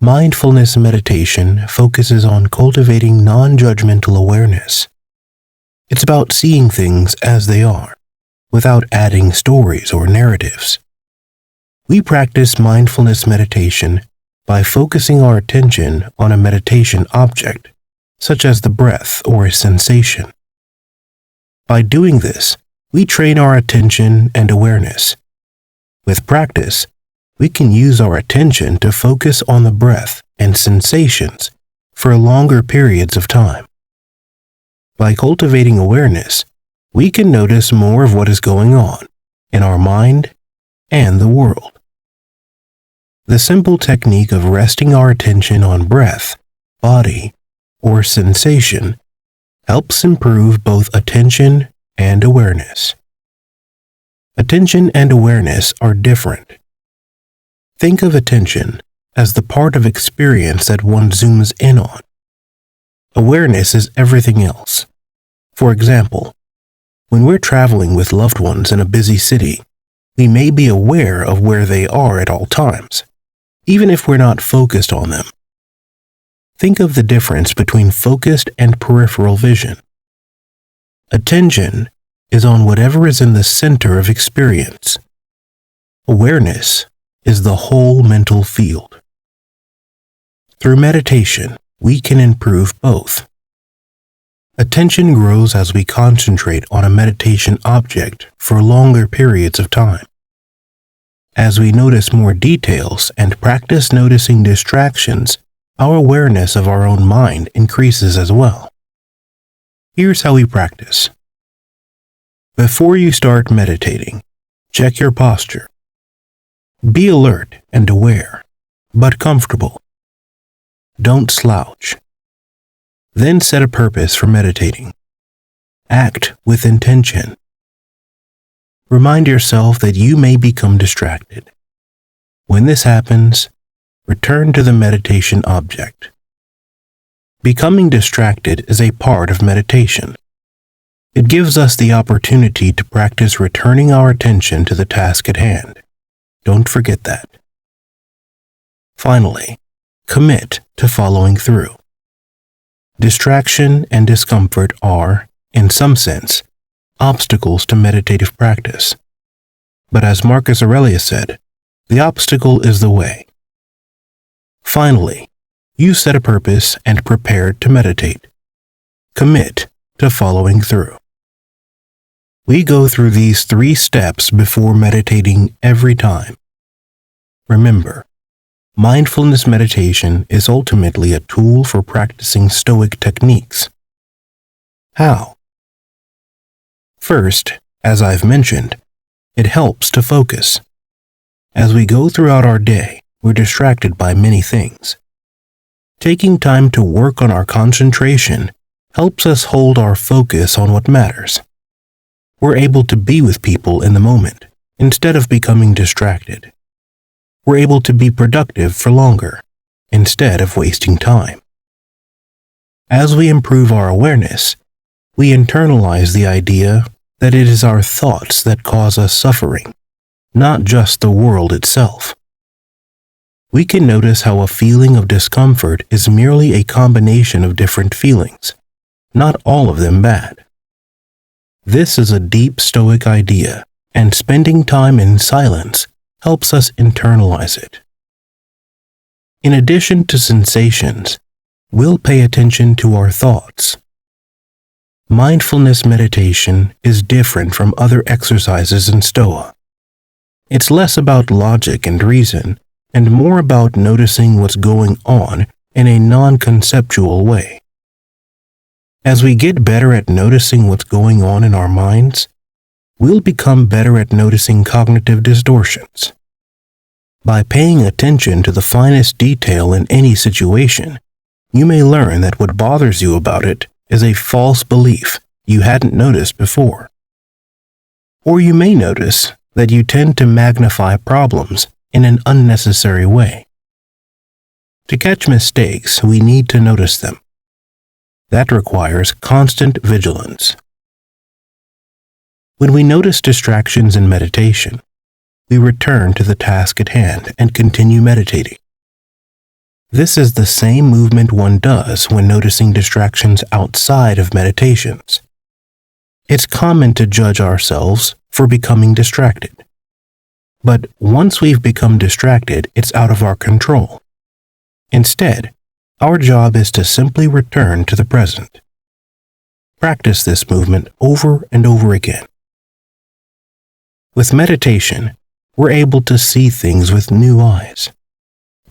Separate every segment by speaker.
Speaker 1: Mindfulness meditation focuses on cultivating non-judgmental awareness. It's about seeing things as they are, without adding stories or narratives. We practice mindfulness meditation by focusing our attention on a meditation object, such as the breath or a sensation. By doing this, we train our attention and awareness. With practice, we can use our attention to focus on the breath and sensations for longer periods of time. By cultivating awareness, we can notice more of what is going on in our mind and the world. The simple technique of resting our attention on breath, body, or sensation helps improve both attention and awareness. Attention and awareness are different. Think of attention as the part of experience that one zooms in on. Awareness is everything else. For example, when we're traveling with loved ones in a busy city, we may be aware of where they are at all times, even if we're not focused on them. Think of the difference between focused and peripheral vision. Attention is on whatever is in the center of experience. Awareness is the whole mental field. Through meditation, we can improve both. Attention grows as we concentrate on a meditation object for longer periods of time. As we notice more details and practice noticing distractions, our awareness of our own mind increases as well. Here's how we practice. Before you start meditating, check your posture. Be alert and aware, but comfortable. Don't slouch. Then set a purpose for meditating. Act with intention. Remind yourself that you may become distracted. When this happens, return to the meditation object. Becoming distracted is a part of meditation. It gives us the opportunity to practice returning our attention to the task at hand. Don't forget that. Finally, commit to following through. Distraction and discomfort are, in some sense, obstacles to meditative practice. But as Marcus Aurelius said, the obstacle is the way. Finally, you set a purpose and prepare to meditate. Commit to following through. We go through these 3 steps before meditating every time. Remember, mindfulness meditation is ultimately a tool for practicing Stoic techniques. How? First, as I've mentioned, it helps to focus. As we go throughout our day, we're distracted by many things. Taking time to work on our concentration helps us hold our focus on what matters. We're able to be with people in the moment instead of becoming distracted. We're able to be productive for longer instead of wasting time. As we improve our awareness, we internalize the idea that it is our thoughts that cause us suffering, not just the world itself. We can notice how a feeling of discomfort is merely a combination of different feelings, not all of them bad. This is a deep Stoic idea, and spending time in silence helps us internalize it. In addition to sensations, we'll pay attention to our thoughts. Mindfulness meditation is different from other exercises in Stoa. It's less about logic and reason, and more about noticing what's going on in a non-conceptual way. As we get better at noticing what's going on in our minds, we'll become better at noticing cognitive distortions. By paying attention to the finest detail in any situation, you may learn that what bothers you about it is a false belief you hadn't noticed before. Or you may notice that you tend to magnify problems in an unnecessary way. To catch mistakes, we need to notice them. That requires constant vigilance. When we notice distractions in meditation, we return to the task at hand and continue meditating. This is the same movement one does when noticing distractions outside of meditations. It's common to judge ourselves for becoming distracted. But once we've become distracted, it's out of our control. Instead, our job is to simply return to the present. Practice this movement over and over again. With meditation, we're able to see things with new eyes.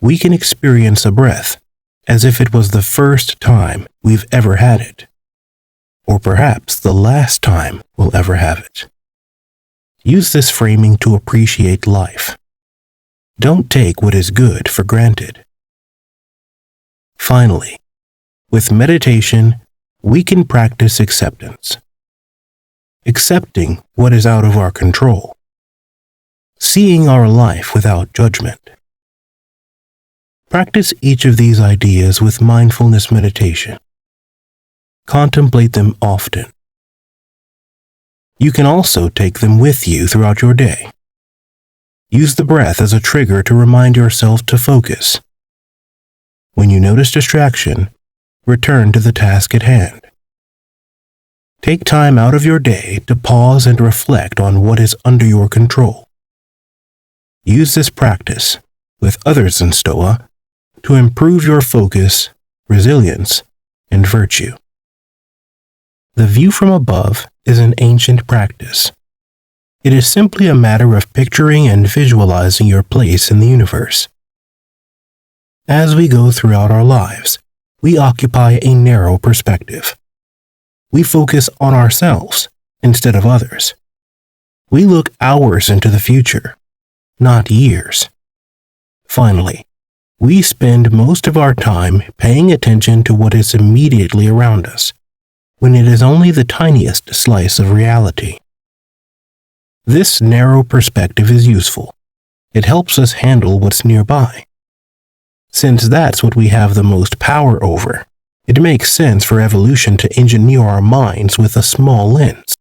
Speaker 1: We can experience a breath as if it was the first time we've ever had it, or perhaps the last time we'll ever have it. Use this framing to appreciate life. Don't take what is good for granted. Finally, with meditation, we can practice acceptance. Accepting what is out of our control. Seeing our life without judgment. Practice each of these ideas with mindfulness meditation. Contemplate them often. You can also take them with you throughout your day. Use the breath as a trigger to remind yourself to focus. When you notice distraction, return to the task at hand. Take time out of your day to pause and reflect on what is under your control. Use this practice, with others in Stoa, to improve your focus, resilience, and virtue. The view from above is an ancient practice. It is simply a matter of picturing and visualizing your place in the universe. As we go throughout our lives, we occupy a narrow perspective. We focus on ourselves instead of others. We look hours into the future, not years. Finally, we spend most of our time paying attention to what is immediately around us, when it is only the tiniest slice of reality. This narrow perspective is useful. It helps us handle what's nearby. Since that's what we have the most power over, it makes sense for evolution to engineer our minds with a small lens.